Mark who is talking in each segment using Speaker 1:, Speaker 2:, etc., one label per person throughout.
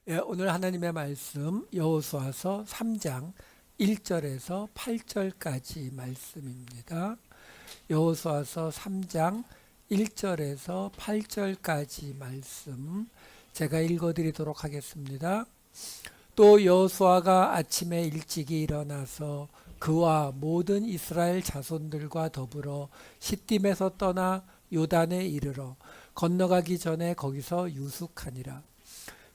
Speaker 1: 오늘 하나님의 말씀 여호수아서 3장 1절에서 8절까지 말씀입니다. 여호수아서 3장 1절에서 8절까지 말씀 제가 읽어드리도록 하겠습니다. 또 여호수아가 아침에 일찍이 일어나서 그와 모든 이스라엘 자손들과 더불어 시딤에서 떠나 요단에 이르러 건너가기 전에 거기서 유숙하니라.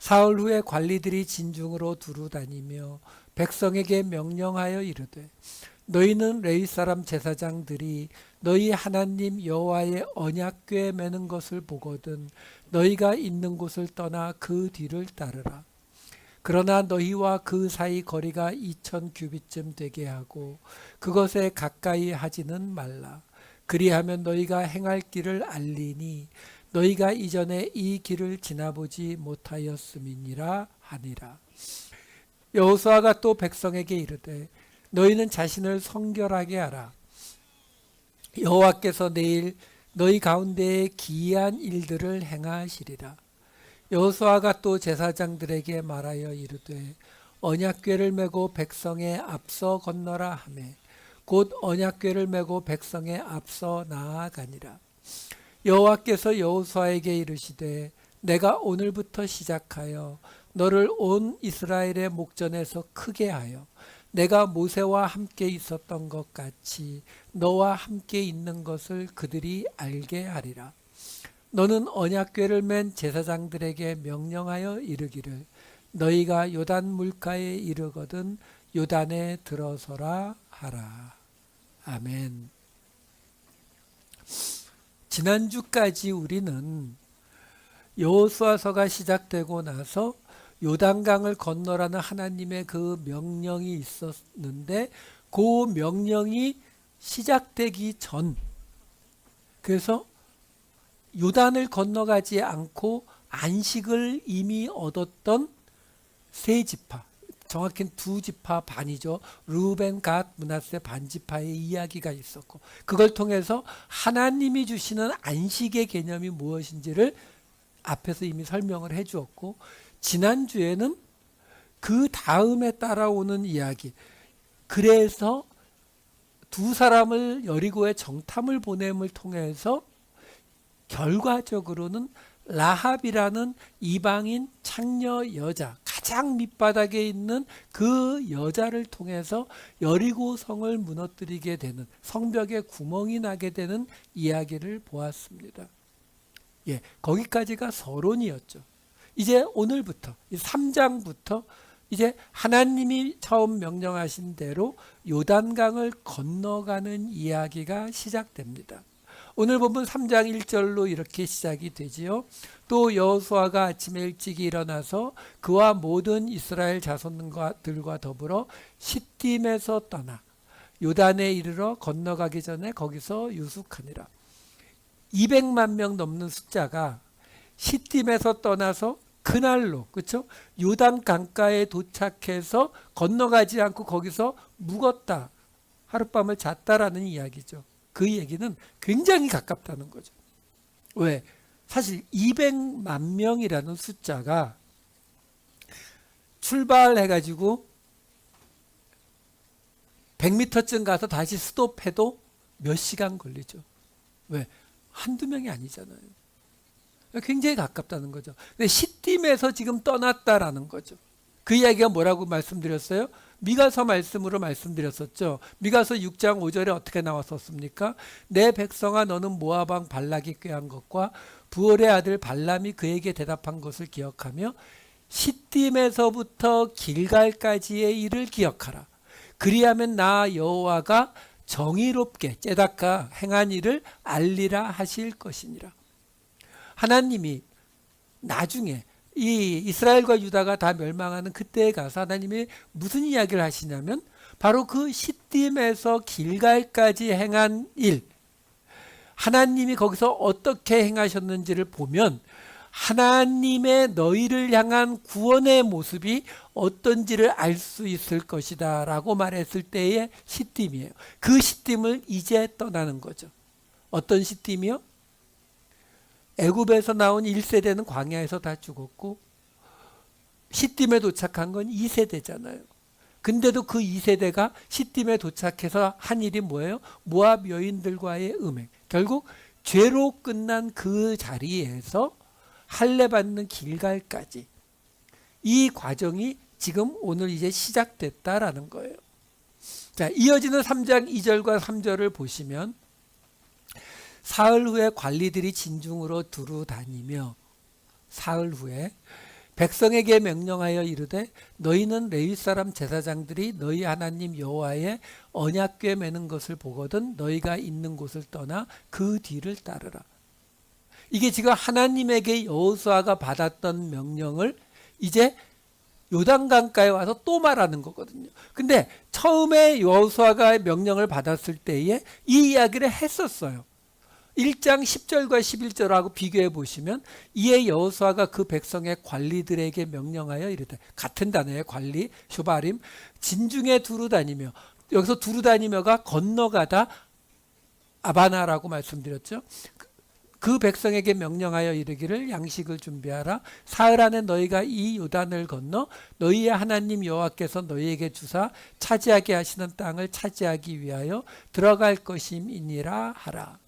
Speaker 1: 사흘 후에 관리들이 진중으로 두루 다니며 백성에게 명령하여 이르되 너희는 레위 사람 제사장들이 너희 하나님 여호와의 언약궤 매는 것을 보거든 너희가 있는 곳을 떠나 그 뒤를 따르라. 그러나 너희와 그 사이 거리가 2000 규빗쯤 되게 하고 그것에 가까이 하지는 말라. 그리하면 너희가 행할 길을 알리니 너희가 이전에 이 길을 지나보지 못하였음이니라 하니라. 여호수아가 또 백성에게 이르되 너희는 자신을 성결하게 하라. 여호와께서 내일 너희 가운데에 기이한 일들을 행하시리라. 여호수아가 또 제사장들에게 말하여 이르되 언약궤를 메고 백성의 앞서 건너라 하매 곧 언약궤를 메고 백성의 앞서 나아가니라. 여호와께서 여호수아에게 이르시되 내가 오늘부터 시작하여 너를 온 이스라엘의 목전에서 크게 하여 내가 모세와 함께 있었던 것 같이 너와 함께 있는 것을 그들이 알게 하리라. 너는 언약궤를 맨 제사장들에게 명령하여 이르기를 너희가 요단 물가에 이르거든 요단에 들어서라 하라. 아멘. 지난주까지 우리는 여호수아서가 시작되고 나서 요단강을 건너라는 하나님의 그 명령이 있었는데 그 명령이 시작되기 전, 그래서 요단을 건너가지 않고 안식을 이미 얻었던 세 지파, 정확히는 두 지파 반이죠. 르우벤, 갓, 므낫세 반지파의 이야기가 있었고 그걸 통해서 하나님이 주시는 안식의 개념이 무엇인지를 앞에서 이미 설명을 해 주었고 지난주에는 그 다음에 따라오는 이야기, 그래서 두 사람을 여리고에 정탐을 보냄을 통해서 결과적으로는 라합이라는 이방인 창녀 여자, 가장 밑바닥에 있는 그 여자를 통해서 여리고 성을 무너뜨리게 되는, 성벽에 구멍이 나게 되는 이야기를 보았습니다. 거기까지가 서론이었죠. 이제 오늘부터 3장부터 이제 하나님이 처음 명령하신 대로 요단강을 건너가는 이야기가 시작됩니다. 오늘 본문 3장 1절로 이렇게 시작이 되지요. 또 여호수아가 아침에 일찍 일어나서 그와 모든 이스라엘 자손들과 더불어 시딤에서 떠나 요단에 이르러 건너가기 전에 거기서 유숙하니라. 200만 명 넘는 숫자가 시딤에서 떠나서 그날로, 그렇죠? 요단 강가에 도착해서 건너가지 않고 거기서 묵었다, 하룻밤을 잤다라는 이야기죠. 그 얘기는 굉장히 가깝다는 거죠. 왜? 사실 200만 명이라는 숫자가 출발해가지고 100m쯤 가서 다시 스톱해도 몇 시간 걸리죠. 왜? 한두 명이 아니잖아요. 굉장히 가깝다는 거죠. 근데 시딤에서 지금 떠났다라는 거죠. 그 이야기가 뭐라고 말씀드렸어요? 미가서 말씀으로 말씀드렸었죠. 미가서 6장 5절에 어떻게 나왔었습니까? 내 백성아 너는 모압 왕 발락이 꾀한 것과 부올의 아들 발람이 그에게 대답한 것을 기억하며 시딤에서부터 길갈까지의 일을 기억하라. 그리하면 나 여호와가 정의롭게 째다가 행한 일을 알리라 하실 것이니라. 하나님이 나중에 이 이스라엘과 유다가 다 멸망하는 그때에 가서 하나님이 무슨 이야기를 하시냐면 바로 그 시딤에서 길갈까지 행한 일, 하나님이 거기서 어떻게 행하셨는지를 보면 하나님의 너희를 향한 구원의 모습이 어떤지를 알 수 있을 것이다 라고 말했을 때의 시딤이에요. 그 시딤을 이제 떠나는 거죠. 어떤 시딤이요? 애굽에서 나온 1세대는 광야에서 다 죽었고 시딤에 도착한 건 2세대잖아요. 근데도 그 2세대가 시딤에 도착해서 한 일이 뭐예요? 모압 여인들과의 음행. 결국 죄로 끝난 그 자리에서 할례 받는 길갈까지 이 과정이 지금 오늘 이제 시작됐다라는 거예요. 자, 이어지는 3장 2절과 3절을 보시면 사흘 후에 관리들이 진중으로 두루 다니며 사흘 후에 백성에게 명령하여 이르되 너희는 레위 사람 제사장들이 너희 하나님 여호와의 언약궤 매는 것을 보거든 너희가 있는 곳을 떠나 그 뒤를 따르라. 이게 지금 하나님에게 여호수아가 받았던 명령을 이제 요단강가에 와서 또 말하는 거거든요. 근데 처음에 여호수아가 명령을 받았을 때에 이 이야기를 했었어요. 1장 10절과 11절하고 비교해 보시면 이에 여호수아가 그 백성의 관리들에게 명령하여 이르되, 같은 단어의 관리, 쇼바림, 진중에 두루 다니며, 여기서 두루 다니며가 건너가다 아바나라고 말씀드렸죠. 그 백성에게 명령하여 이르기를 양식을 준비하라. 사흘 안에 너희가 이 요단을 건너 너희의 하나님 여호와께서 너희에게 주사 차지하게 하시는 땅을 차지하기 위하여 들어갈 것임이니라 하라.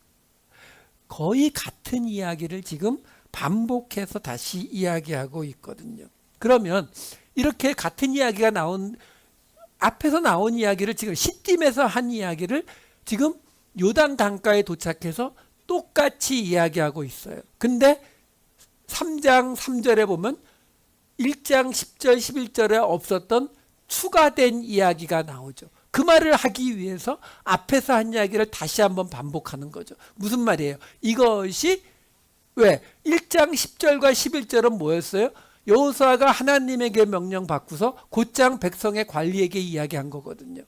Speaker 1: 거의 같은 이야기를 지금 반복해서 다시 이야기하고 있거든요. 그러면 이렇게 같은 이야기가 앞에서 나온 이야기를 지금 시딤에서 한 이야기를 지금 요단 강가에 도착해서 똑같이 이야기하고 있어요. 근데 3장 3절에 보면 1장 10절 11절에 없었던 추가된 이야기가 나오죠. 그 말을 하기 위해서 앞에서 한 이야기를 다시 한번 반복하는 거죠. 무슨 말이에요? 이것이 왜 1장 10절과 11절은 뭐였어요? 여호수아가 하나님에게 명령 받고서 곧장 백성의 관리에게 이야기한 거거든요.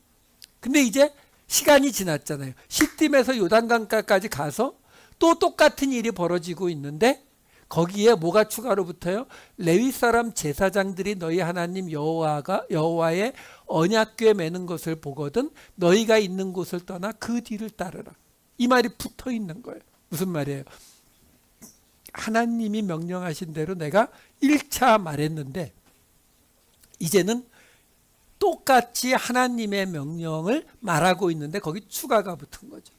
Speaker 1: 근데 이제 시간이 지났잖아요. 시딤에서 요단강가까지 가서 또 똑같은 일이 벌어지고 있는데 거기에 뭐가 추가로 붙어요? 레위 사람 제사장들이 너희 하나님 여호와의 언약궤 매는 것을 보거든 너희가 있는 곳을 떠나 그 뒤를 따르라. 이 말이 붙어 있는 거예요. 무슨 말이에요? 하나님이 명령하신 대로 내가 1차 말했는데 이제는 똑같이 하나님의 명령을 말하고 있는데 거기 추가가 붙은 거죠.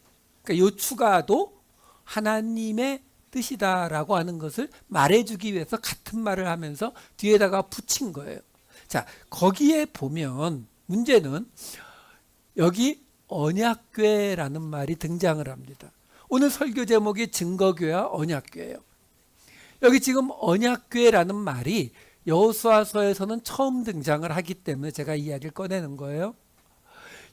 Speaker 1: 그러니까 이 추가도 하나님의 뜻이다라고 하는 것을 말해주기 위해서 같은 말을 하면서 뒤에다가 붙인 거예요. 자, 거기에 보면 문제는 여기 언약궤라는 말이 등장을 합니다. 오늘 설교 제목이 증거궤와 언약궤예요. 여기 지금 언약궤라는 말이 여호수아서에서는 처음 등장을 하기 때문에 제가 이야기를 꺼내는 거예요.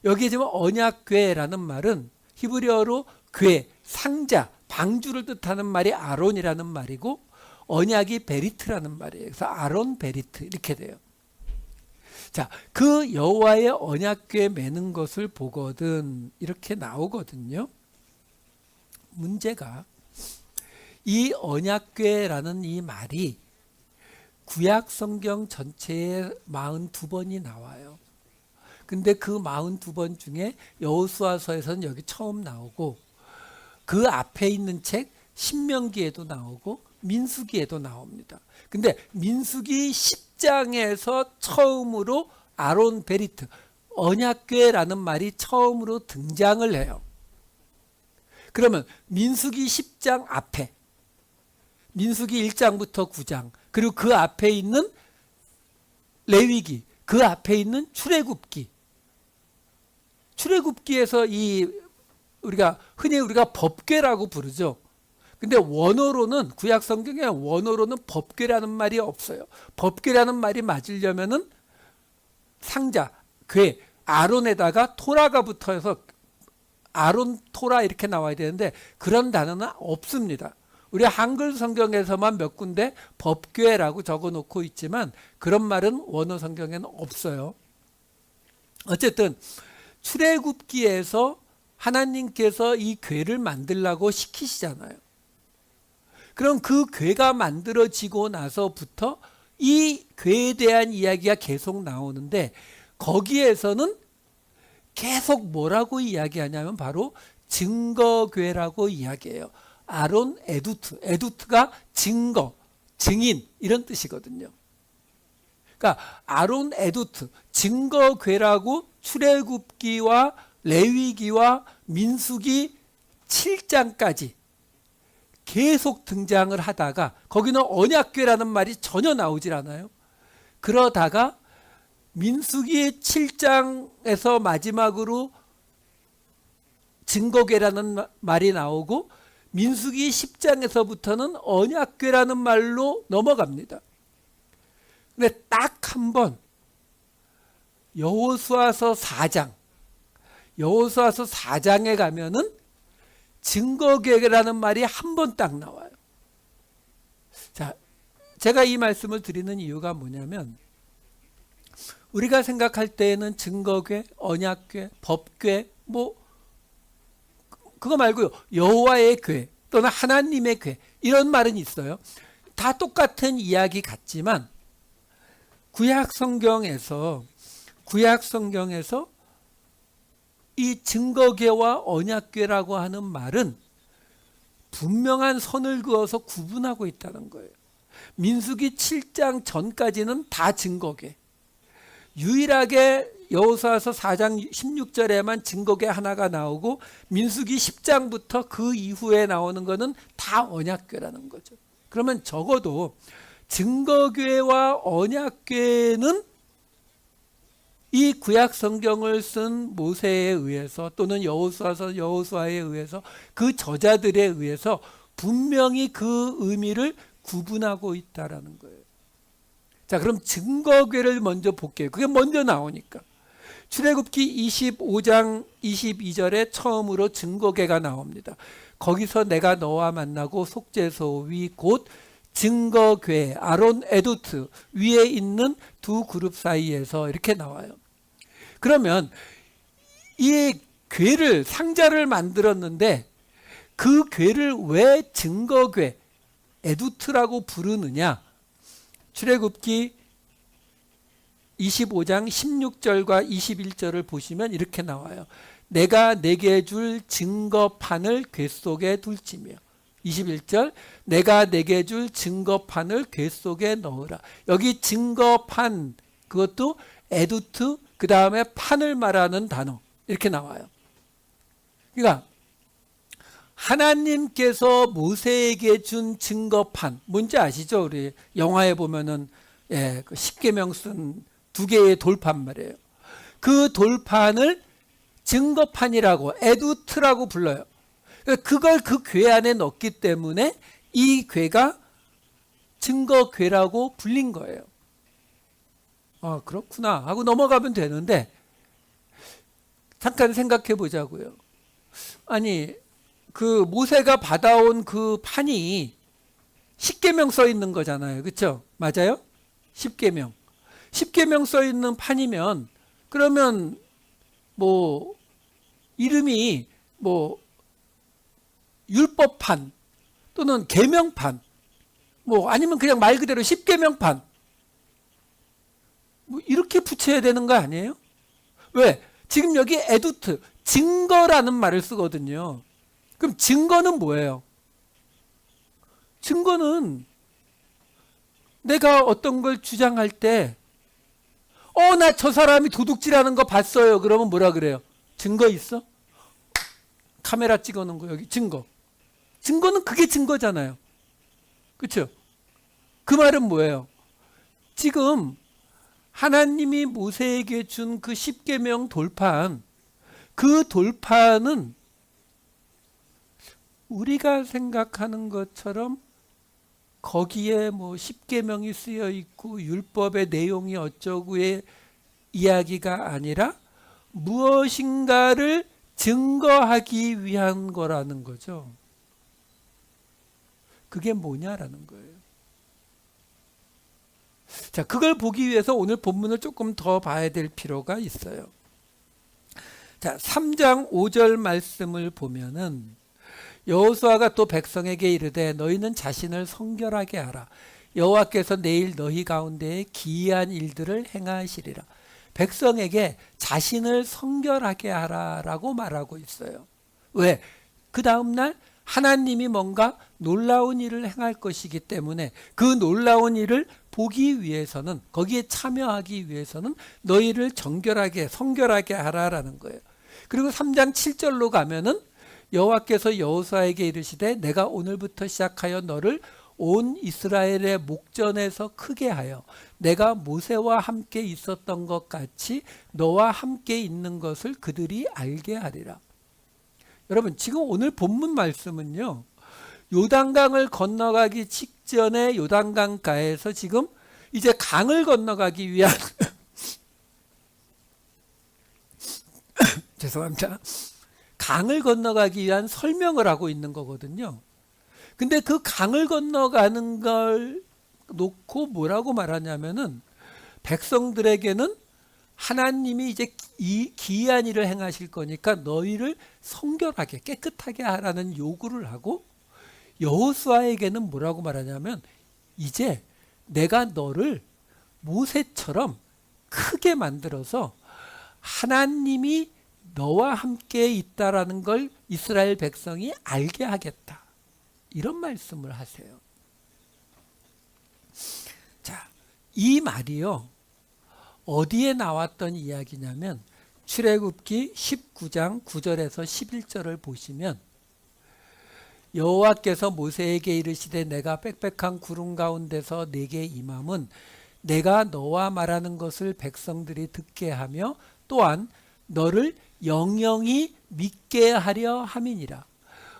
Speaker 1: 여기 지금 언약궤라는 말은 히브리어로 궤, 상자, 방주를 뜻하는 말이 아론이라는 말이고 언약이 베리트라는 말이에요. 그래서 아론 베리트 이렇게 돼요. 자, 그 여호와의 언약궤 매는 것을 보거든 이렇게 나오거든요. 문제가 이 언약궤라는 이 말이 구약 성경 전체에 42번이 나와요. 근데 그 42번 중에 여호수아서에서는 여기 처음 나오고 그 앞에 있는 책 신명기에도 나오고 민수기에도 나옵니다. 근데 민수기 10장에서 처음으로 아론 베리트, 언약궤라는 말이 처음으로 등장을 해요. 그러면 민수기 10장 앞에 민수기 1장부터 9장 그리고 그 앞에 있는 레위기, 그 앞에 있는 출애굽기에서 흔히 우리가 법궤라고 부르죠. 근데 원어로는 구약 성경에 원어로는 법궤라는 말이 없어요. 법궤라는 말이 맞으려면은 상자, 궤, 아론에다가 토라가 붙어서 아론 토라 이렇게 나와야 되는데 그런 단어는 없습니다. 우리 한글 성경에서만 몇 군데 법궤라고 적어놓고 있지만 그런 말은 원어 성경에는 없어요. 어쨌든 출애굽기에서 하나님께서 이 궤를 만들라고 시키시잖아요. 그럼 그 궤가 만들어지고 나서부터 이 궤에 대한 이야기가 계속 나오는데 거기에서는 계속 뭐라고 이야기하냐면 바로 증거궤라고 이야기해요. 아론 에두트가 증거, 증인 이런 뜻이거든요. 그러니까 아론 에두트, 증거궤라고 출애굽기와 레위기와 민수기 7장까지 계속 등장을 하다가 거기는 언약궤라는 말이 전혀 나오질 않아요. 그러다가 민수기 7장에서 마지막으로 증거궤라는 말이 나오고 민수기 10장에서부터는 언약궤라는 말로 넘어갑니다. 근데 딱 한 번 여호수아서 4장에 가면은 증거궤라는 말이 한 번 딱 나와요. 자, 제가 이 말씀을 드리는 이유가 뭐냐면 우리가 생각할 때에는 증거궤, 언약궤, 법궤 뭐 그거 말고요. 여호와의 궤 또는 하나님의 궤 이런 말은 있어요. 다 똑같은 이야기 같지만 구약 성경에서 이 증거궤와 언약궤라고 하는 말은 분명한 선을 그어서 구분하고 있다는 거예요. 민수기 7장 전까지는 다 증거궤. 유일하게 여호수아서 4장 16절에만 증거궤 하나가 나오고 민수기 10장부터 그 이후에 나오는 거는 다 언약궤라는 거죠. 그러면 적어도 증거궤와 언약궤는 이 구약 성경을 쓴 모세에 의해서 또는 여호수아에 의해서 그 저자들에 의해서 분명히 그 의미를 구분하고 있다라는 거예요. 자, 그럼 증거궤를 먼저 볼게요. 그게 먼저 나오니까. 출애굽기 25장 22절에 처음으로 증거궤가 나옵니다. 거기서 내가 너와 만나고 속죄소 위 곧 증거궤 아론 에두트 위에 있는 두 그룹 사이에서 이렇게 나와요. 그러면 이 궤를 상자를 만들었는데 그 궤를 왜 증거궤 에두트라고 부르느냐? 출애굽기 25장 16절과 21절을 보시면 이렇게 나와요. 내가 내게 줄 증거판을 궤 속에 둘지며 21절 내가 내게 줄 증거판을 궤 속에 넣으라. 여기 증거판 그것도 에두트 그 다음에 판을 말하는 단어 이렇게 나와요. 그러니까 하나님께서 모세에게 준 증거판 뭔지 아시죠? 우리 영화에 보면은 그 십계명 쓴 두 개의 돌판 말이에요. 그 돌판을 증거판이라고 에두트라고 불러요. 그걸 그 궤 안에 넣기 때문에 이 궤가 증거궤라고 불린 거예요. 아, 그렇구나 하고 넘어가면 되는데 잠깐 생각해 보자고요. 아니 그 모세가 받아온 그 판이 십계명 써 있는 거잖아요. 그렇죠? 맞아요? 십계명 써 있는 판이면 그러면 뭐 이름이 뭐 율법판 또는 계명판 뭐 아니면 그냥 말 그대로 십계명판 뭐 이렇게 붙여야 되는 거 아니에요? 왜? 지금 여기 에두트 증거라는 말을 쓰거든요. 그럼 증거는 뭐예요? 증거는 내가 어떤 걸 주장할 때 나 저 사람이 도둑질하는 거 봤어요. 그러면 뭐라 그래요? 증거 있어? 카메라 찍어놓은 거 여기 증거. 증거는 그게 증거잖아요. 그렇죠? 그 말은 뭐예요? 지금 하나님이 모세에게 준 그 십계명 돌판 그 돌판은 우리가 생각하는 것처럼 거기에 뭐 십계명이 쓰여 있고 율법의 내용이 어쩌고의 이야기가 아니라 무엇인가를 증거하기 위한 거라는 거죠. 그게 뭐냐라는 거예요. 자, 그걸 보기 위해서 오늘 본문을 조금 더 봐야 될 필요가 있어요. 자, 3장 5절 말씀을 보면은 여호수아가 또 백성에게 이르되 너희는 자신을 성결하게 하라. 여호와께서 내일 너희 가운데에 기이한 일들을 행하시리라. 백성에게 자신을 성결하게 하라라고 말하고 있어요. 왜? 그 다음날 하나님이 뭔가 놀라운 일을 행할 것이기 때문에 그 놀라운 일을 보기 위해서는, 거기에 참여하기 위해서는 너희를 정결하게 성결하게 하라라는 거예요. 그리고 3장 7절로 가면은 여호와께서 여호수아에게 이르시되 내가 오늘부터 시작하여 너를 온 이스라엘의 목전에서 크게 하여 내가 모세와 함께 있었던 것 같이 너와 함께 있는 것을 그들이 알게 하리라. 여러분, 지금 오늘 본문 말씀은요, 요단강을 건너가기 직전에 요단강가에서 지금 이제 강을 건너가기 위한 죄송합니다. 강을 건너가기 위한 설명을 하고 있는 거거든요. 근데 그 강을 건너가는 걸 놓고 뭐라고 말하냐면은 백성들에게는 하나님이 이제 이 기이한 일을 행하실 거니까 너희를 성결하게 깨끗하게 하라는 요구를 하고, 여호수아에게는 뭐라고 말하냐면 이제 내가 너를 모세처럼 크게 만들어서 하나님이 너와 함께 있다라는 걸 이스라엘 백성이 알게 하겠다, 이런 말씀을 하세요. 자, 이 말이요, 어디에 나왔던 이야기냐면 출애굽기 19장 9절에서 11절을 보시면 여호와께서 모세에게 이르시되 내가 빽빽한 구름 가운데서 내게 임함은 내가 너와 말하는 것을 백성들이 듣게 하며 또한 너를 영영히 믿게 하려 함이니라.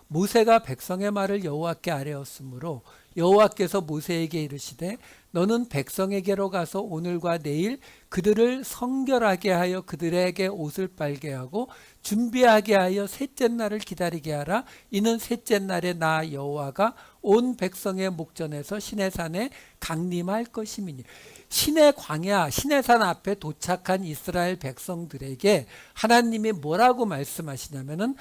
Speaker 1: 모세가 백성의 말을 여호와께 아뢰었으므로 여호와께서 모세에게 이르시되 너는 백성에게로 가서 오늘과 내일 그들을 성결하게 하여 그들에게 옷을 빨게 하고 준비하게 하여 셋째 날을 기다리게 하라. 이는 셋째 날에 나 여호와가 온 백성의 목전에서 시내산에 강림할 것임이니. 시내 광야, 시내산 앞에 도착한 이스라엘 백성들에게 하나님이 뭐라고 말씀하시냐면은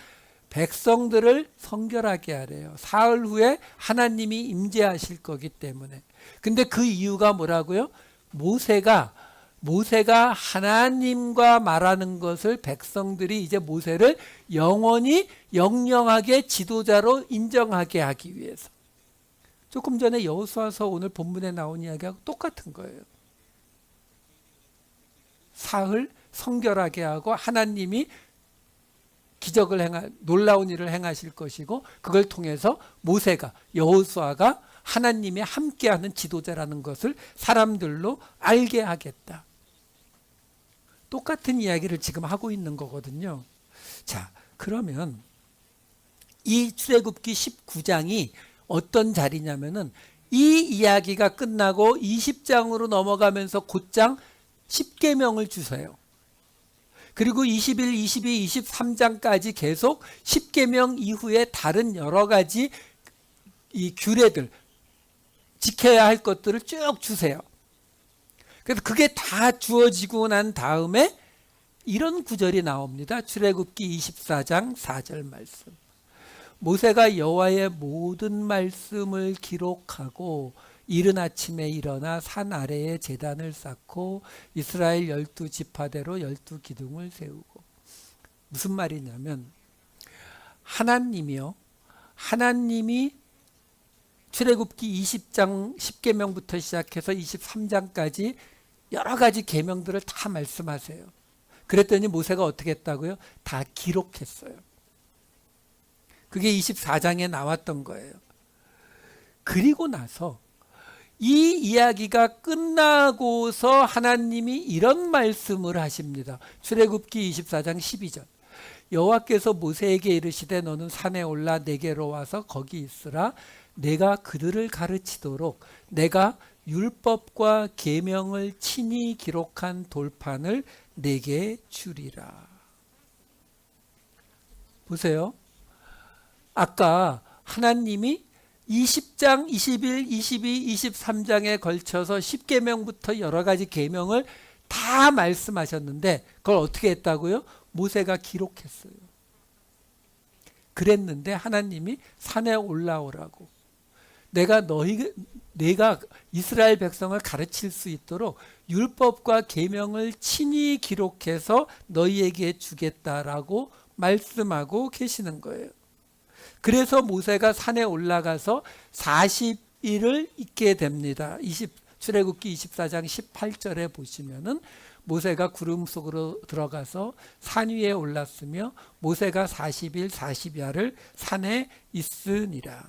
Speaker 1: 백성들을 성결하게 하래요. 사흘 후에 하나님이 임재하실 거기 때문에. 근데 그 이유가 뭐라고요? 모세가 하나님과 말하는 것을 백성들이 이제 모세를 영원히 영영하게 지도자로 인정하게 하기 위해서. 조금 전에 여호수아서 오늘 본문에 나온 이야기하고 똑같은 거예요. 사흘 성결하게 하고 하나님이 놀라운 일을 행하실 것이고, 그걸 통해서 모세가, 여호수아가 하나님이 함께하는 지도자라는 것을 사람들로 알게 하겠다. 똑같은 이야기를 지금 하고 있는 거거든요. 자, 그러면 이 출애굽기 19장이 어떤 자리냐면은 이 이야기가 끝나고 20장으로 넘어가면서 곧장 10계명을 주세요. 그리고 21, 22, 23장까지 계속 10계명 이후에 다른 여러 가지 이 규례들, 지켜야 할 것들을 쭉 주세요. 그래서 그게 다 주어지고 난 다음에 이런 구절이 나옵니다. 출애굽기 24장 4절 말씀. 모세가 여호와의 모든 말씀을 기록하고 이른 아침에 일어나 산 아래에 제단을 쌓고 이스라엘 12지파대로 12기둥을 세우고. 무슨 말이냐면 하나님이 출애굽기 20장 10계명부터 시작해서 23장까지 여러 가지 계명들을 다 말씀하세요. 그랬더니 모세가 어떻게 했다고요? 다 기록했어요. 그게 24장에 나왔던 거예요. 그리고 나서 이 이야기가 끝나고서 하나님이 이런 말씀을 하십니다. 출애굽기 24장 12절. 여호와께서 모세에게 이르시되 너는 산에 올라 내게로 와서 거기 있으라. 내가 그들을 가르치도록 내가 율법과 계명을 친히 기록한 돌판을 내게 주리라. 보세요. 아까 하나님이 20장, 21, 22, 23장에 걸쳐서 10계명부터 여러 가지 계명을 다 말씀하셨는데 그걸 어떻게 했다고요? 모세가 기록했어요. 그랬는데 하나님이 산에 올라오라고. 내가 이스라엘 백성을 가르칠 수 있도록 율법과 계명을 친히 기록해서 너희에게 주겠다라고 말씀하고 계시는 거예요. 그래서 모세가 산에 올라가서 40일을 있게 됩니다. 출애굽기 24장 18절에 보시면은 모세가 구름 속으로 들어가서 산 위에 올랐으며 모세가 40일 40야를 산에 있으니라.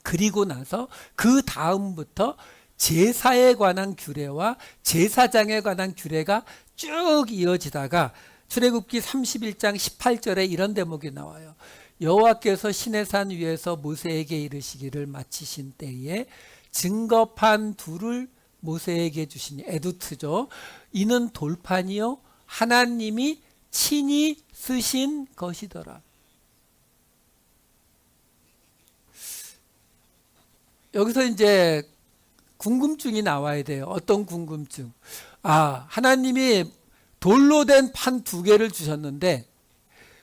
Speaker 1: 그리고 나서 그 다음부터 제사에 관한 규례와 제사장에 관한 규례가 쭉 이어지다가 출애굽기 31장 18절에 이런 대목이 나와요. 여호와께서 시내산 위에서 모세에게 이르시기를 마치신 때에 증거판 둘을 모세에게 주시니, 에두트죠. 이는 돌판이요 하나님이 친히 쓰신 것이더라. 여기서 이제 궁금증이 나와야 돼요. 어떤 궁금증? 하나님이 돌로 된 판 2개를 주셨는데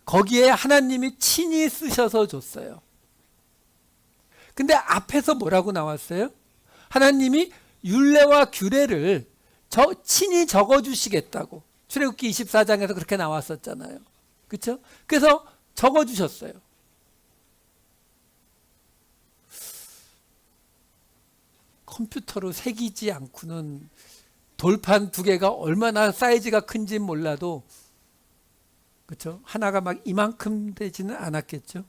Speaker 1: 거기에 하나님이 친히 쓰셔서 줬어요. 근데 앞에서 뭐라고 나왔어요? 하나님이 율례와 규례를 친히 적어주시겠다고 출애굽기 24장에서 그렇게 나왔었잖아요. 그렇죠? 그래서 적어주셨어요. 컴퓨터로 새기지 않고는 돌판 2개가 얼마나 사이즈가 큰지 몰라도, 그렇죠? 하나가 막 이만큼 되지는 않았겠죠.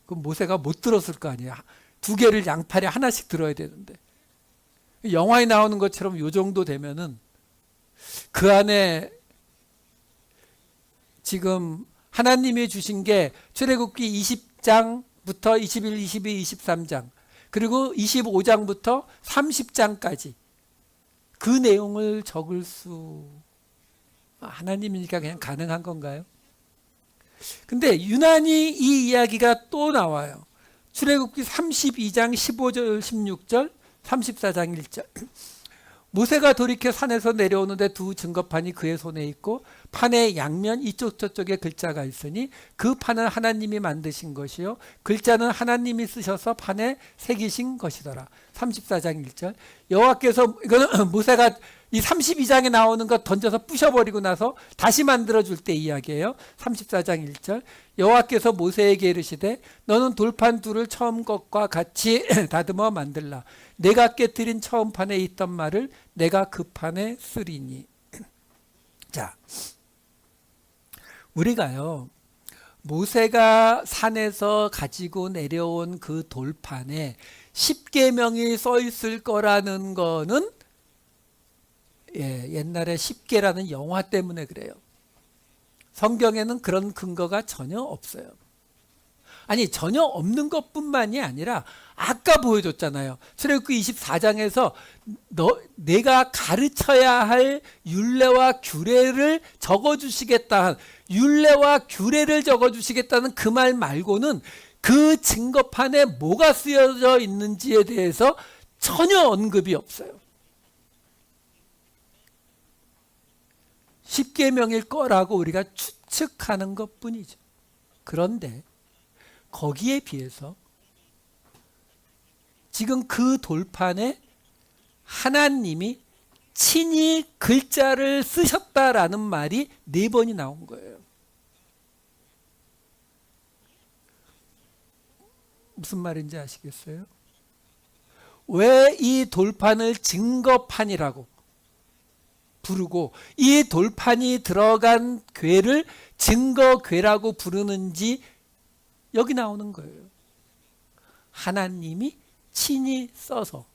Speaker 1: 그럼 모세가 못 들었을 거 아니에요. 2개를 양팔에 하나씩 들어야 되는데, 영화에 나오는 것처럼 요 정도 되면은 그 안에 지금 하나님이 주신 게 출애굽기 20장부터 21, 22, 23장 그리고 25장부터 30장까지 그 내용을 적을 수, 하나님이니까 그냥 가능한 건가요? 근데 유난히 이 이야기가 또 나와요. 출애굽기 32장 15절 16절 34장 1절. 모세가 돌이켜 산에서 내려오는데 2 증거판이 그의 손에 있고 판의 양면 이쪽 저쪽에 글자가 있으니 그 판은 하나님이 만드신 것이요 글자는 하나님이 쓰셔서 판에 새기신 것이더라. 34장 1절. 여호와께서, 이거는 모세가 이 32장에 나오는 거 던져서 부셔버리고 나서 다시 만들어줄 때 이야기예요. 34장 1절. 여호와께서 모세에게 이르시되 너는 돌판 2를 처음 것과 같이 다듬어 만들라. 내가 깨뜨린 처음 판에 있던 말을 내가 그 판에 쓰리니. 자, 우리가요 모세가 산에서 가지고 내려온 그 돌판에 10계명이 써 있을 거라는 거는 옛날에 10계라는 영화 때문에 그래요. 성경에는 그런 근거가 전혀 없어요. 아니, 전혀 없는 것뿐만이 아니라 아까 보여줬잖아요. 출애굽기 24장에서 내가 가르쳐야 할 율례와 규례를 적어주시겠다, 율례와 규례를 적어주시겠다는 그 말 말고는 그 증거판에 뭐가 쓰여져 있는지에 대해서 전혀 언급이 없어요. 10계명일 거라고 우리가 추측하는 것뿐이죠. 그런데 거기에 비해서 지금 그 돌판에 하나님이 친히 글자를 쓰셨다라는 말이 4번이 나온 거예요. 무슨 말인지 아시겠어요? 왜 이 돌판을 증거판이라고 부르고 이 돌판이 들어간 궤를 증거궤라고 부르는지 여기 나오는 거예요. 하나님이 친히 써서.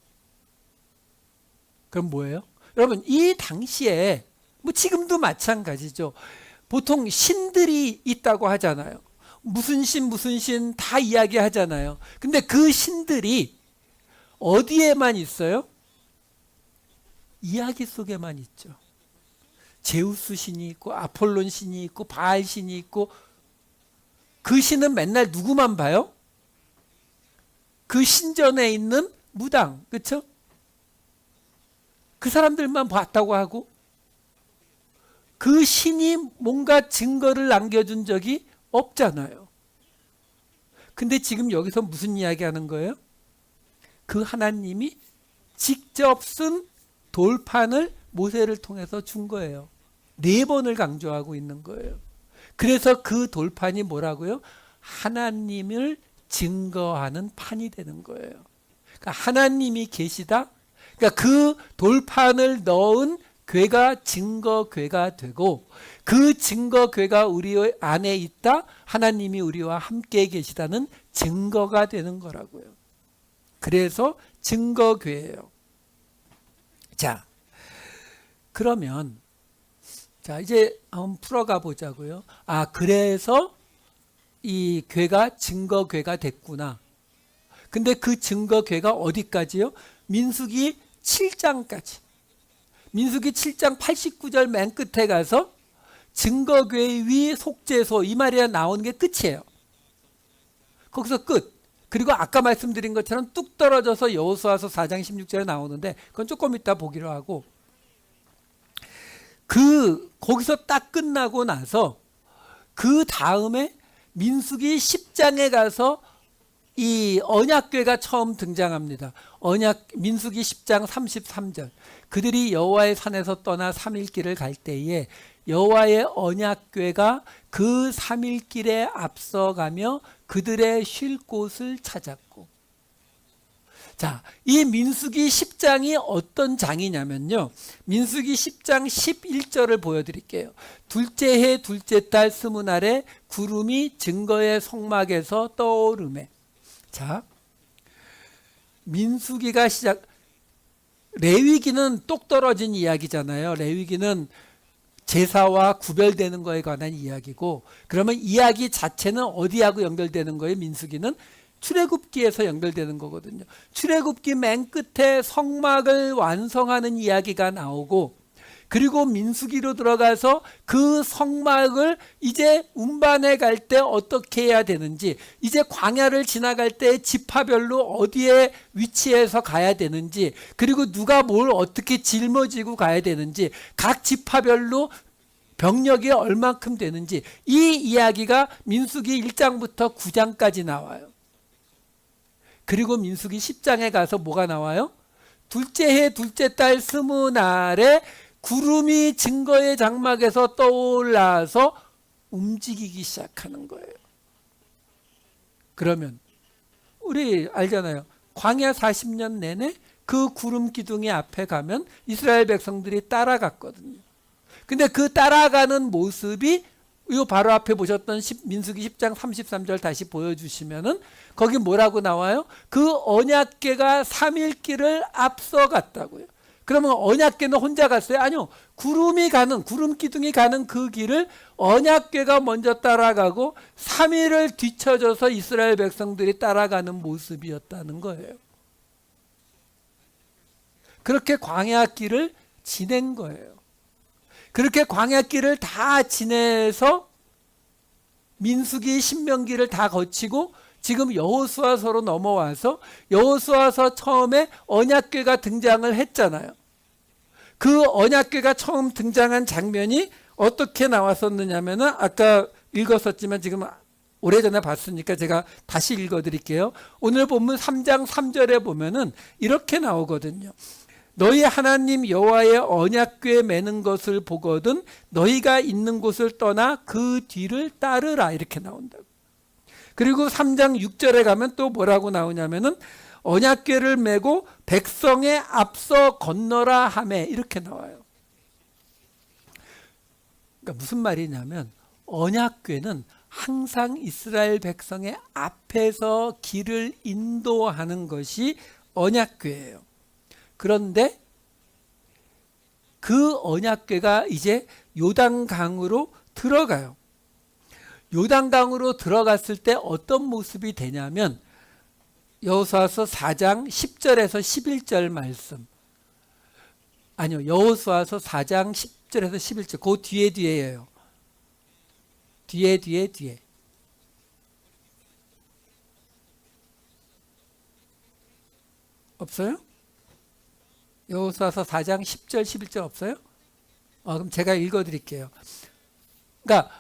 Speaker 1: 그럼 뭐예요? 여러분, 이 당시에 뭐 지금도 마찬가지죠. 보통 신들이 있다고 하잖아요. 무슨 신 다 이야기하잖아요. 근데 그 신들이 어디에만 있어요? 이야기 속에만 있죠. 제우스 신이 있고 아폴론 신이 있고 바알 신이 있고, 그 신은 맨날 누구만 봐요? 그 신전에 있는 무당, 그렇죠? 그 사람들만 봤다고 하고, 그 신이 뭔가 증거를 남겨준 적이 없잖아요. 근데 지금 여기서 무슨 이야기 하는 거예요? 그 하나님이 직접 쓴 돌판을 모세를 통해서 준 거예요. 4번을 강조하고 있는 거예요. 그래서 그 돌판이 뭐라고요? 하나님을 증거하는 판이 되는 거예요. 그러니까 하나님이 계시다. 그러니까 그 돌판을 넣은 궤가 증거궤가 되고, 그 증거궤가 우리 안에 있다. 하나님이 우리와 함께 계시다는 증거가 되는 거라고요. 그래서 증거궤예요. 자, 그러면 자 이제 한번 풀어가 보자고요. 그래서 이 궤가 증거궤가 됐구나. 근데 그 증거궤가 어디까지요? 민수기 7장까지. 민수기 7장 89절 맨 끝에 가서 증거궤 위 속죄소 이 말이 나오는 게 끝이에요. 거기서 끝. 그리고 아까 말씀드린 것처럼 뚝 떨어져서 여호수아서 4장 16절에 나오는데 그건 조금 이따 보기로 하고, 거기서 딱 끝나고 나서 그 다음에 민수기 10장에 가서 이 언약궤가 처음 등장합니다. 민수기 10장 33절. 그들이 여호와의 산에서 떠나 3일 길을 갈 때에 여호와의 언약궤가 그 3일 길에 앞서가며 그들의 쉴 곳을 찾았고. 자, 이 민수기 10장이 어떤 장이냐면요. 민수기 10장 11절을 보여드릴게요. 둘째 해 둘째 달 스무날에 구름이 증거의 성막에서 떠오르매. 자, 민수기가 레위기는 똑 떨어진 이야기잖아요. 레위기는 제사와 구별되는 거에 관한 이야기고, 그러면 이야기 자체는 어디하고 연결되는 거예요? 민수기는 출애굽기에서 연결되는 거거든요. 출애굽기 맨 끝에 성막을 완성하는 이야기가 나오고, 그리고 민수기로 들어가서 그 성막을 이제 운반해 갈 때 어떻게 해야 되는지, 이제 광야를 지나갈 때 지파별로 어디에 위치해서 가야 되는지, 그리고 누가 뭘 어떻게 짊어지고 가야 되는지, 각 지파별로 병력이 얼만큼 되는지, 이 이야기가 민수기 1장부터 9장까지 나와요. 그리고 민수기 10장에 가서 뭐가 나와요? 둘째 해 둘째 달 스무날에 구름이 증거의 장막에서 떠올라서 움직이기 시작하는 거예요. 그러면 우리 알잖아요. 광야 40년 내내 그 구름 기둥이 앞에 가면 이스라엘 백성들이 따라갔거든요. 근데 그 따라가는 모습이 이 바로 앞에 보셨던 민수기 10장 33절 다시 보여주시면은 거기 뭐라고 나와요? 그 언약궤가 3일 길을 앞서갔다고요. 그러면 언약궤는 혼자 갔어요? 아니요. 구름 기둥이 가는 그 길을 언약궤가 먼저 따라가고 3일을 뒤쳐져서 이스라엘 백성들이 따라가는 모습이었다는 거예요. 그렇게 광야길을 지낸 거예요. 그렇게 광야길을 다 지내서 민수기 신명기를 다 거치고 지금 여호수아서로 넘어와서 여호수아서 처음에 언약궤가 등장을 했잖아요. 그 언약궤가 처음 등장한 장면이 어떻게 나왔었느냐면은 아까 읽었었지만 지금 오래전에 봤으니까 제가 다시 읽어드릴게요. 오늘 본문 3장 3절에 보면은 이렇게 나오거든요. 너희 하나님 여호와의 언약궤 매는 것을 보거든 너희가 있는 곳을 떠나 그 뒤를 따르라 이렇게 나온다고. 그리고 3장 6절에 가면 또 뭐라고 나오냐면은 언약궤를 메고 백성의 앞서 건너라 하매 이렇게 나와요. 그러니까 무슨 말이냐면 언약궤는 항상 이스라엘 백성의 앞에서 길을 인도하는 것이 언약궤예요. 그런데 그 언약궤가 이제 요단강으로 들어가요. 요단강으로 들어갔을 때 어떤 모습이 되냐면 여호수아서 4장 10절에서 11절 말씀. 아니요. 여호수아서 4장 10절에서 11절. 그 뒤에예요. 뒤에. 없어요? 여호수아서 4장 10절 11절 없어요? 그럼 제가 읽어 드릴게요. 그러니까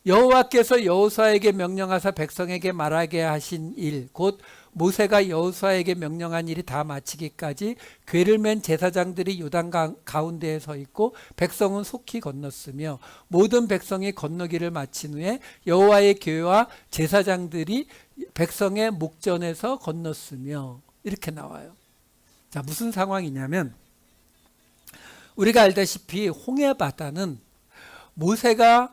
Speaker 1: 여호와께서 여호수아에게 명령하사 백성에게 말하게 하신 일, 곧 모세가 여호수아에게 명령한 일이 다 마치기까지 궤를 맨 제사장들이 요단 가운데에 서 있고 백성은 속히 건넜으며 모든 백성이 건너기를 마친 후에 여호와의 궤와 제사장들이 백성의 목전에서 건넜으며 이렇게 나와요. 자, 무슨 상황이냐면 우리가 알다시피 홍해 바다는 모세가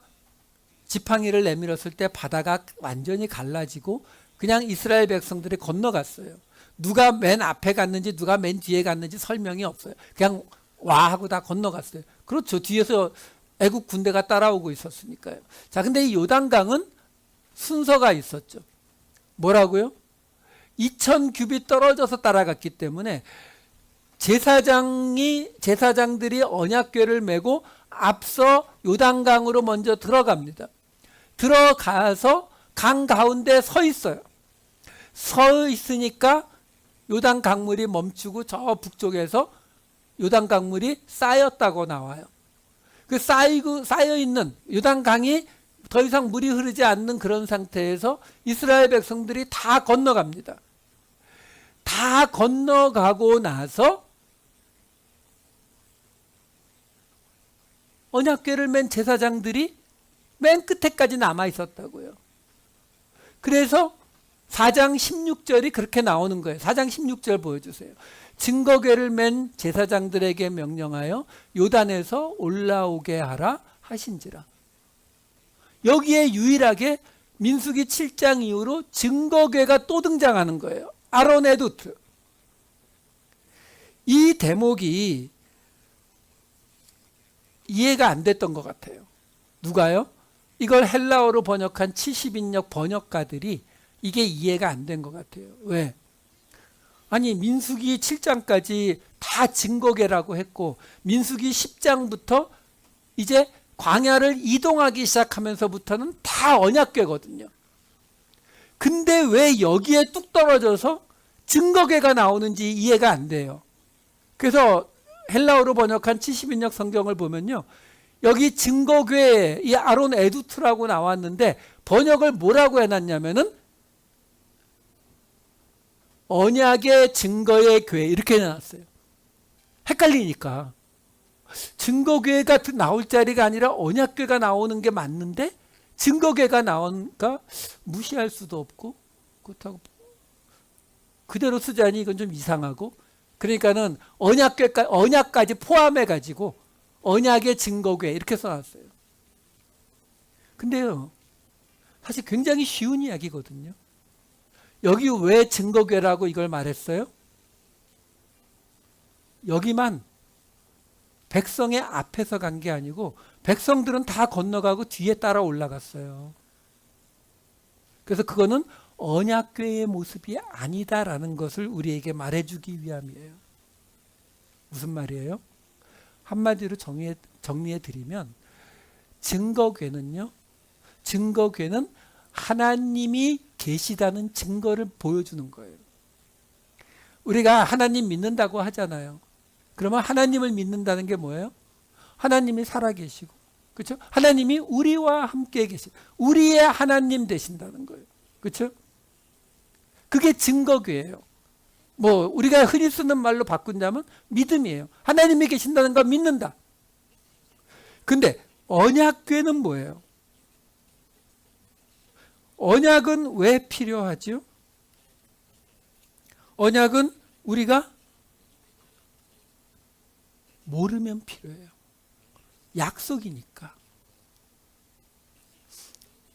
Speaker 1: 지팡이를 내밀었을 때 바다가 완전히 갈라지고 그냥 이스라엘 백성들이 건너갔어요. 누가 맨 앞에 갔는지 누가 맨 뒤에 갔는지 설명이 없어요. 그냥 와 하고 다 건너갔어요. 그렇죠. 뒤에서 애국 군대가 따라오고 있었으니까요. 자, 근데 이 요단강은 순서가 있었죠. 뭐라고요? 2000규빗 떨어져서 따라갔기 때문에 제사장들이 언약궤를 메고 앞서 요단강으로 먼저 들어갑니다. 들어가서 강 가운데 서 있어요. 서 있으니까 요단 강물이 멈추고 저 북쪽에서 요단 강물이 쌓였다고 나와요. 그 쌓여 있는 요단 강이 더 이상 물이 흐르지 않는 그런 상태에서 이스라엘 백성들이 다 건너갑니다. 다 건너가고 나서 언약궤를 맨 제사장들이 맨 끝에까지 남아 있었다고요. 그래서 4장 16절이 그렇게 나오는 거예요. 4장 16절 보여주세요. 증거궤를 맨 제사장들에게 명령하여 요단에서 올라오게 하라 하신지라. 여기에 유일하게 민수기 7장 이후로 증거궤가 또 등장하는 거예요. 아론 에두트. 이 대목이 이해가 안 됐던 것 같아요. 누가요? 이걸 헬라어로 번역한 70인역 번역가들이 이게 이해가 안 된 것 같아요. 왜? 아니 민수기 7장까지 다 증거궤라고 했고 민수기 10장부터 이제 광야를 이동하기 시작하면서부터는 다 언약궤거든요. 근데 왜 여기에 뚝 떨어져서 증거궤가 나오는지 이해가 안 돼요. 그래서 헬라어로 번역한 70인역 성경을 보면요. 여기 증거궤, 이 아론 에두트라고 나왔는데 번역을 뭐라고 해놨냐면은 언약의 증거의 궤 이렇게 해놨어요. 헷갈리니까. 증거궤가 나올 자리가 아니라 언약궤가 나오는 게 맞는데 증거궤가 나오니까 무시할 수도 없고 그렇다고 그대로 쓰자니 이건 좀 이상하고 그러니까는 언약까지 포함해가지고 언약의 증거궤 이렇게 써놨어요. 근데요, 사실 굉장히 쉬운 이야기거든요. 여기 왜 증거궤라고 이걸 말했어요? 여기만 백성의 앞에서 간 게 아니고 백성들은 다 건너가고 뒤에 따라 올라갔어요. 그래서 그거는 언약궤의 모습이 아니다라는 것을 우리에게 말해주기 위함이에요. 무슨 말이에요? 한마디로 정리해 드리면 증거궤는요. 증거궤는 하나님이 계시다는 증거를 보여주는 거예요. 우리가 하나님 믿는다고 하잖아요. 그러면 하나님을 믿는다는 게 뭐예요? 하나님이 살아계시고, 그렇죠? 하나님이 우리와 함께 계시고, 우리의 하나님 되신다는 거예요. 그렇죠? 그게 증거궤예요. 뭐 우리가 흔히 쓰는 말로 바꾼다면 믿음이에요. 하나님이 계신다는 걸 믿는다. 근데 언약궤는 뭐예요? 언약은 왜 필요하죠? 언약은 우리가 모르면 필요해요. 약속이니까.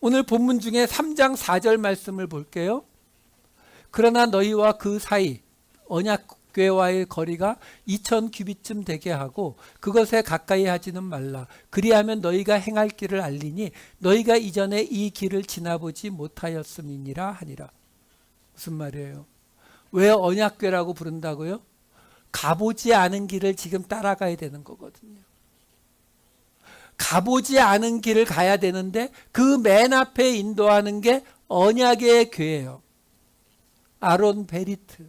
Speaker 1: 오늘 본문 중에 3장 4절 말씀을 볼게요. 그러나 너희와 그 사이 언약궤와의 거리가 2000규빗쯤 되게 하고 그것에 가까이 하지는 말라. 그리하면 너희가 행할 길을 알리니 너희가 이전에 이 길을 지나보지 못하였음이니라 하니라. 무슨 말이에요? 왜 언약궤라고 부른다고요? 가보지 않은 길을 지금 따라가야 되는 거거든요. 가보지 않은 길을 가야 되는데 그 맨 앞에 인도하는 게 언약의 궤예요. 아론 베리트.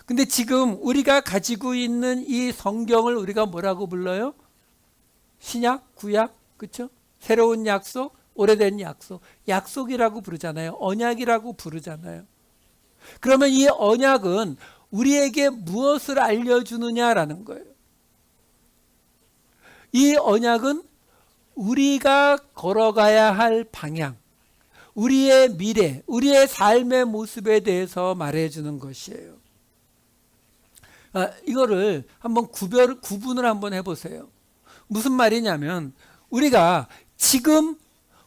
Speaker 1: 근데 지금 우리가 가지고 있는 이 성경을 우리가 뭐라고 불러요? 신약, 구약, 그렇죠? 새로운 약속, 오래된 약속, 약속이라고 부르잖아요. 언약이라고 부르잖아요. 그러면 이 언약은 우리에게 무엇을 알려주느냐라는 거예요. 이 언약은 우리가 걸어가야 할 방향, 우리의 미래, 우리의 삶의 모습에 대해서 말해주는 것이에요. 이거를 한번 구분을 한번 해보세요. 무슨 말이냐면 지금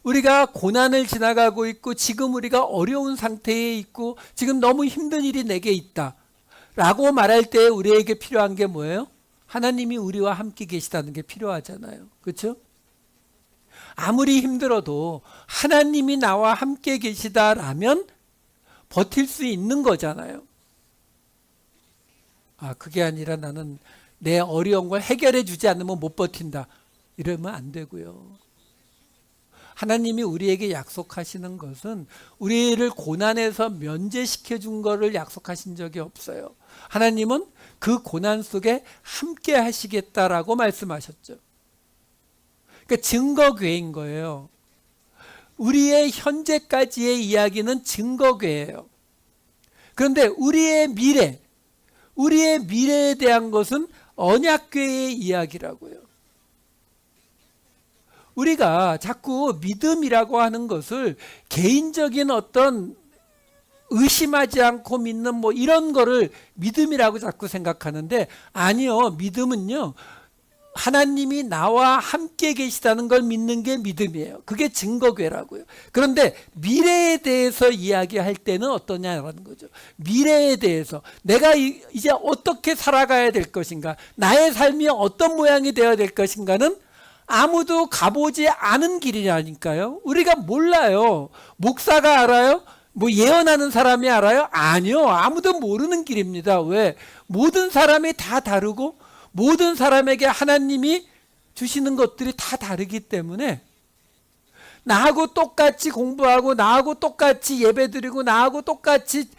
Speaker 1: 우리가 고난을 지나가고 있고 지금 우리가 어려운 상태에 있고 지금 너무 힘든 일이 내게 있다 라고 말할 때 우리에게 필요한 게 뭐예요? 하나님이 우리와 함께 계시다는 게 필요하잖아요. 그렇죠? 아무리 힘들어도 하나님이 나와 함께 계시다라면 버틸 수 있는 거잖아요. 그게 아니라 나는 내 어려운 걸 해결해 주지 않으면 못 버틴다. 이러면 안 되고요. 하나님이 우리에게 약속하시는 것은 우리를 고난에서 면제시켜 준 거를 약속하신 적이 없어요. 하나님은 그 고난 속에 함께 하시겠다라고 말씀하셨죠. 그러니까 증거궤인 거예요. 우리의 현재까지의 이야기는 증거궤예요. 그런데 우리의 미래에 대한 것은 언약궤의 이야기라고요. 우리가 자꾸 믿음이라고 하는 것을 개인적인 어떤 의심하지 않고 믿는 이런 거를 믿음이라고 자꾸 생각하는데 아니요. 믿음은요. 하나님이 나와 함께 계시다는 걸 믿는 게 믿음이에요. 그게 증거궤라고요. 그런데 미래에 대해서 이야기할 때는 어떠냐라는 거죠. 미래에 대해서 내가 이제 어떻게 살아가야 될 것인가, 나의 삶이 어떤 모양이 되어야 될 것인가는 아무도 가보지 않은 길이라니까요. 우리가 몰라요. 목사가 알아요? 예언하는 사람이 알아요? 아니요. 아무도 모르는 길입니다. 왜? 모든 사람이 다 다르고 모든 사람에게 하나님이 주시는 것들이 다 다르기 때문에 나하고 똑같이 공부하고 나하고 똑같이 예배드리고 나하고 똑같이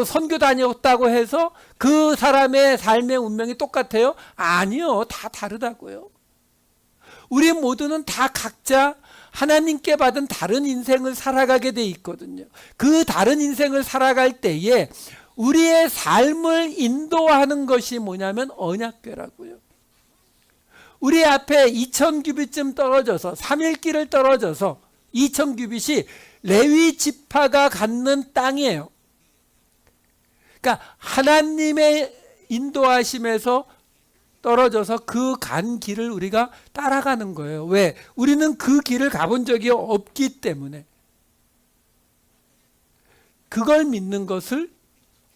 Speaker 1: 선교 다녔다고 해서 그 사람의 삶의 운명이 똑같아요? 아니요. 다 다르다고요. 우리 모두는 다 각자 하나님께 받은 다른 인생을 살아가게 돼 있거든요. 그 다른 인생을 살아갈 때에 우리의 삶을 인도하는 것이 뭐냐면 언약궤라고요. 우리 앞에 2000규빗쯤 떨어져서 3일길을 떨어져서 2000규빗이 레위 지파가 갖는 땅이에요. 그러니까 하나님의 인도하심에서 떨어져서 그 간 길을 우리가 따라가는 거예요. 왜? 우리는 그 길을 가본 적이 없기 때문에. 그걸 믿는 것을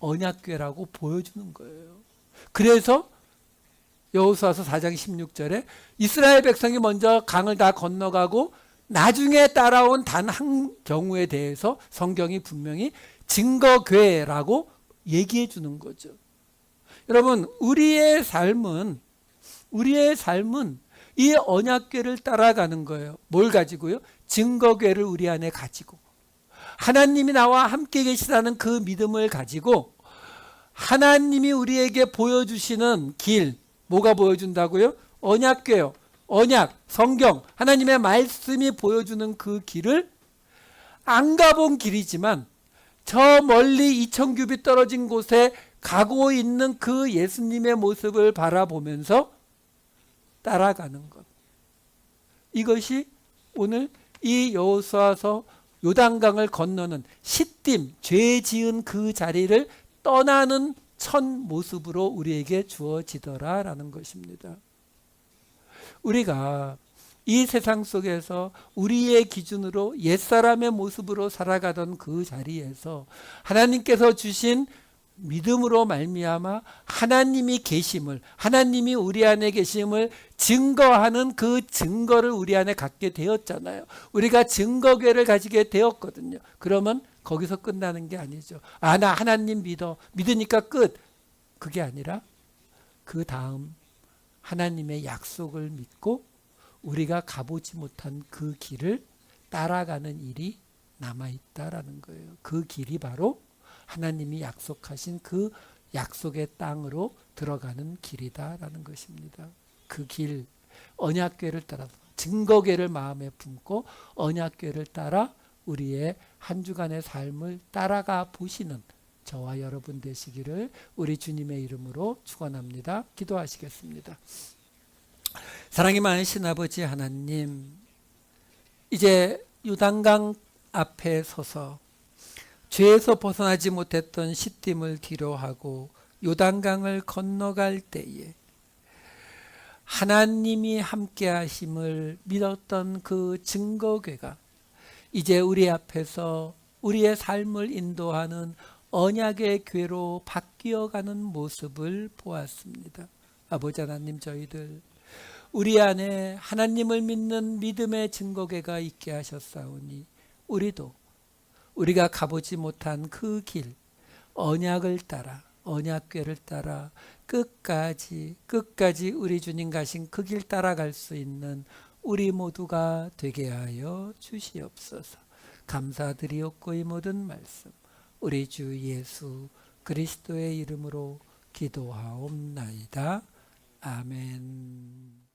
Speaker 1: 언약궤라고 보여주는 거예요. 그래서 여호수아서 4장 16절에 이스라엘 백성이 먼저 강을 다 건너가고 나중에 따라온 단 한 경우에 대해서 성경이 분명히 증거궤라고 얘기해 주는 거죠. 여러분, 우리의 삶은 이 언약궤를 따라가는 거예요. 뭘 가지고요? 증거궤를 우리 안에 가지고 하나님이 나와 함께 계시다는 그 믿음을 가지고 하나님이 우리에게 보여주시는 길, 뭐가 보여준다고요? 언약궤요. 언약, 성경, 하나님의 말씀이 보여주는 그 길을 안 가본 길이지만 저 멀리 2000규빗 떨어진 곳에 가고 있는 그 예수님의 모습을 바라보면서 따라가는 것. 이것이 오늘 이 여호수아서 요단강을 건너는 시딤, 죄 지은 그 자리를 떠나는 첫 모습으로 우리에게 주어지더라라는 것입니다. 우리가 이 세상 속에서 우리의 기준으로 옛사람의 모습으로 살아가던 그 자리에서 하나님께서 주신 믿음으로 말미암아 하나님이 계심을, 하나님이 우리 안에 계심을 증거하는 그 증거를 우리 안에 갖게 되었잖아요. 우리가 증거궤를 가지게 되었거든요. 그러면 거기서 끝나는 게 아니죠. 나 하나님 믿으니까 끝. 그게 아니라 그 다음 하나님의 약속을 믿고 우리가 가보지 못한 그 길을 따라가는 일이 남아있다라는 거예요. 그 길이 바로 하나님이 약속하신 그 약속의 땅으로 들어가는 길이다라는 것입니다. 그 길, 언약궤를 따라서 증거궤를 마음에 품고 언약궤를 따라 우리의 한 주간의 삶을 따라가 보시는 저와 여러분 되시기를 우리 주님의 이름으로 축원합니다. 기도하시겠습니다. 사랑이 많으신 아버지 하나님, 이제 요단강 앞에 서서 죄에서 벗어나지 못했던 시딤을 뒤로하고 요단강을 건너갈 때에 하나님이 함께 하심을 믿었던 그 증거궤가 이제 우리 앞에서 우리의 삶을 인도하는 언약의 궤로 바뀌어가는 모습을 보았습니다. 아버지 하나님, 저희들 우리 안에 하나님을 믿는 믿음의 증거궤가 있게 하셨사오니 우리도 우리가 가보지 못한 그 길, 언약을 따라, 언약궤를 따라 끝까지 우리 주님 가신 그 길 따라갈 수 있는 우리 모두가 되게 하여 주시옵소서. 감사드리옵고 이 모든 말씀 우리 주 예수 그리스도의 이름으로 기도하옵나이다. 아멘.